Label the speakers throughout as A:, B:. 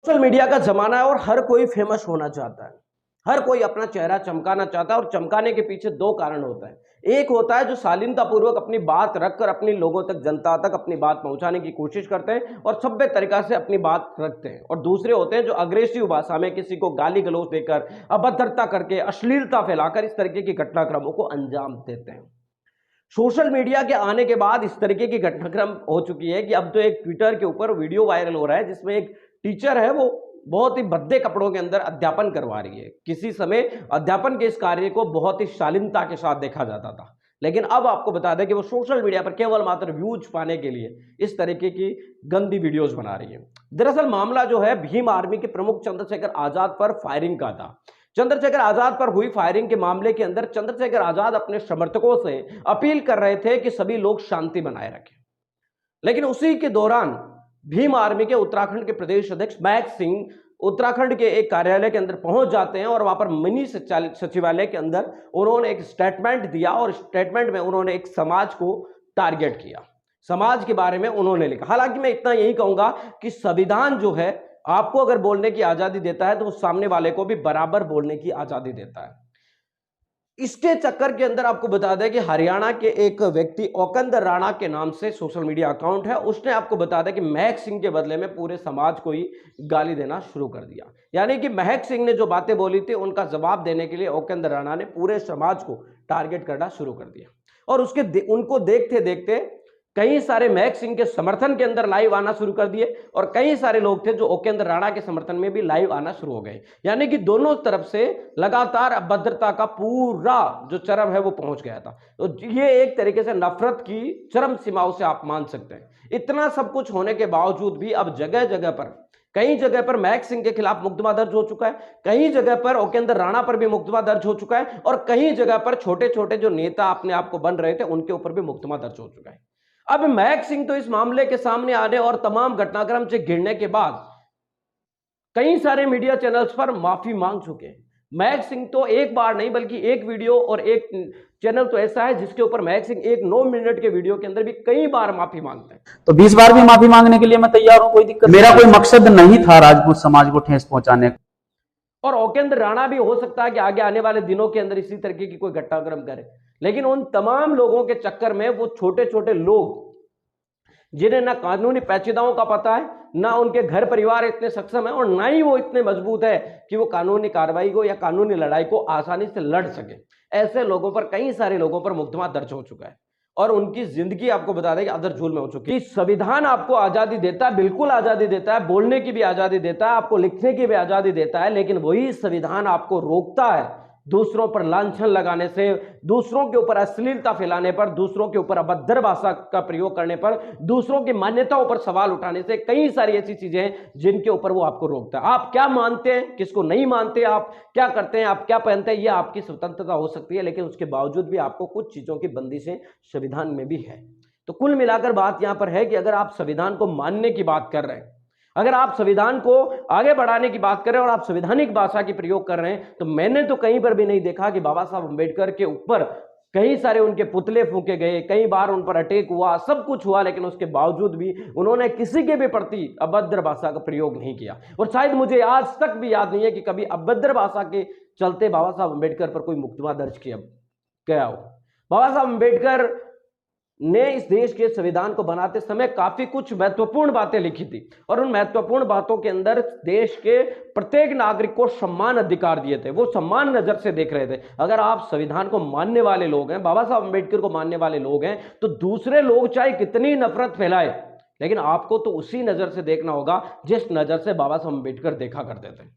A: Social media का जमाना है और हर कोई फेमस होना चाहता है। हर कोई अपना चेहरा चमकाना चाहता है और चमकाने के पीछे दो कारण होता है। एक होता है जो शालीनता पूर्वक अपनी बात रखकर अपनी लोगों तक, जनता तक अपनी बात पहुंचाने की कोशिश करते हैं और सभ्य तरीका से अपनी बात रखते हैं, और दूसरे होते हैं जो अग्रेसिव भाषा में किसी को गाली गलौज देकर, अभद्रता करके, अश्लीलता फैलाकर इस तरीके के घटनाक्रमों को अंजाम देते हैं। सोशल मीडिया के आने के बाद इस तरीके की घटनाक्रम हो चुकी है कि अब तो एक ट्विटर के ऊपर वीडियो वायरल हो रहा है जिसमें एक टीचर है, वो बहुत ही भद्दे कपड़ों के अंदर अध्यापन करवा रही है। किसी समय अध्यापन के इस कार्य को बहुत ही शालीनता के साथ देखा जाता था, लेकिन अब आपको बता दें कि वो सोशल मीडिया पर केवल मात्र व्यूज पाने के लिए इस तरीके की गंदी वीडियोस बना रही है। दरअसल मामला जो है भीम आर्मी के प्रमुख चंद्रशेखर आजाद पर फायरिंग का था। चंद्रशेखर आजाद पर हुई फायरिंग के मामले के अंदर चंद्रशेखर आजाद अपने समर्थकों से अपील कर रहे थे कि सभी लोग शांति बनाए रखें, लेकिन उसी के दौरान भीम आर्मी के उत्तराखंड के प्रदेश अध्यक्ष महक सिंह उत्तराखंड के एक कार्यालय के अंदर पहुंच जाते हैं और वहां पर मिनी सचिवालय के अंदर उन्होंने एक स्टेटमेंट दिया और स्टेटमेंट में उन्होंने एक समाज को टारगेट किया। समाज के बारे में उन्होंने लिखा। हालांकि मैं इतना यही कहूंगा कि संविधान जो है आपको अगर बोलने की आजादी देता है तो वो सामने वाले को भी बराबर बोलने की आजादी देता है। इसके चक्कर के अंदर आपको बता दें कि हरियाणा के एक व्यक्ति औकंदर राणा के नाम से सोशल मीडिया अकाउंट है, उसने आपको बता दें कि महक सिंह के बदले में पूरे समाज को ही गाली देना शुरू कर दिया। यानी कि महक सिंह ने जो बातें बोली थी उनका जवाब देने के लिए औकंदर राणा ने पूरे समाज को टारगेट करना शुरू कर दिया, और उनको देखते देखते कई सारे महक सिंह के समर्थन के अंदर लाइव आना शुरू कर दिए और कई सारे लोग थे जो औकंदर राणा के समर्थन में भी लाइव आना शुरू हो गए। यानी कि दोनों तरफ से लगातार अभद्रता का पूरा जो चरम है वो पहुंच गया था। तो ये एक तरीके से नफरत की चरम सीमाओं से आप मान सकते हैं। इतना सब कुछ होने के बावजूद भी अब जगह जगह पर, कई जगह पर महक सिंह के खिलाफ मुकदमा दर्ज हो चुका है, कई जगह पर औकंदर राणा पर भी मुकदमा दर्ज हो चुका है, और कई जगह पर छोटे छोटे जो नेता अपने आप को बन रहे थे उनके ऊपर भी मुकदमा दर्ज हो चुका है। अब महक सिंह तो इस मामले के सामने आने और तमाम घटनाक्रम से घिरने के बाद कई सारे मीडिया चैनल्स पर माफी मांग चुके हैं। महक सिंह तो एक बार नहीं बल्कि एक वीडियो और एक चैनल तो ऐसा है जिसके ऊपर महक सिंह एक 9 मिनट के वीडियो के अंदर भी कई बार माफी मांगते हैं।
B: तो 20 बार भी माफी मांगने के लिए मैं तैयार हूं, कोई दिक्कत। मेरा कोई मकसद नहीं था राजपूत समाज को ठेस पहुंचाने का।
A: और औकंदर राणा भी हो सकता है कि आगे आने वाले दिनों के अंदर इसी तरीके की कोई घटनाक्रम करे, लेकिन उन तमाम लोगों के चक्कर में वो छोटे छोटे लोग जिन्हें ना कानूनी पेचीदाओं का पता है, ना उनके घर परिवार इतने सक्षम है और ना ही वो इतने मजबूत है कि वो कानूनी कार्रवाई को या कानूनी लड़ाई को आसानी से लड़ सके, ऐसे लोगों पर, कई सारे लोगों पर मुकदमा दर्ज हो चुका है और उनकी जिंदगी आपको बता दें कि अदर झूल में हो चुकी है। संविधान आपको आजादी देता है, बिल्कुल आजादी देता है, बोलने की भी आजादी देता है, आपको लिखने की भी आजादी देता है, लेकिन वही संविधान आपको रोकता है दूसरों पर लांछन लगाने से, दूसरों के ऊपर अश्लीलता फैलाने पर, दूसरों के ऊपर अभद्र भाषा का प्रयोग करने पर, दूसरों की मान्यताओं पर सवाल उठाने से। कई सारी ऐसी चीजें हैं जिनके ऊपर वो आपको रोकता है। आप क्या मानते हैं, किसको नहीं मानते, आप क्या करते हैं, आप क्या पहनते हैं, ये आपकी स्वतंत्रता हो सकती है, लेकिन उसके बावजूद भी आपको कुछ चीजों की बंदिशें संविधान में भी है। तो कुल मिलाकर बात यहां पर है कि अगर आप संविधान को मानने की बात कर रहे हैं, अगर आप संविधान को आगे बढ़ाने की बात कर रहे हैं और आप संवैधानिक भाषा की प्रयोग कर रहे हैं, तो मैंने तो कहीं पर भी नहीं देखा कि बाबा साहब अम्बेडकर के ऊपर कई सारे उनके पुतले फूके गए, कई बार उन पर अटैक हुआ, सब कुछ हुआ, लेकिन उसके बावजूद भी उन्होंने किसी के भी प्रति अभद्र भाषा का प्रयोग नहीं किया। और शायद मुझे आज तक भी याद नहीं है कि कभी अभद्र भाषा के चलते बाबा साहब अम्बेडकर पर कोई मुकदमा दर्ज किया गया हो। बाबा साहब अम्बेडकर ने इस देश के संविधान को बनाते समय काफी कुछ महत्वपूर्ण बातें लिखी थी और उन महत्वपूर्ण बातों के अंदर देश के प्रत्येक नागरिक को सम्मान अधिकार दिए थे, वो सम्मान नजर से देख रहे थे। अगर आप संविधान को मानने वाले लोग हैं, बाबा साहब अम्बेडकर को मानने वाले लोग हैं, तो दूसरे लोग चाहे कितनी नफरत फैलाए, लेकिन आपको तो उसी नजर से देखना होगा जिस नजर से बाबा साहब अम्बेडकर देखा करते थे।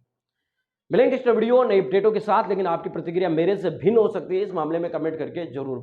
A: मिलेंगे इस वीडियो नई अपडेटों के साथ, लेकिन आपकी प्रतिक्रिया मेरे से भिन्न हो सकती है, इस मामले में कमेंट करके जरूर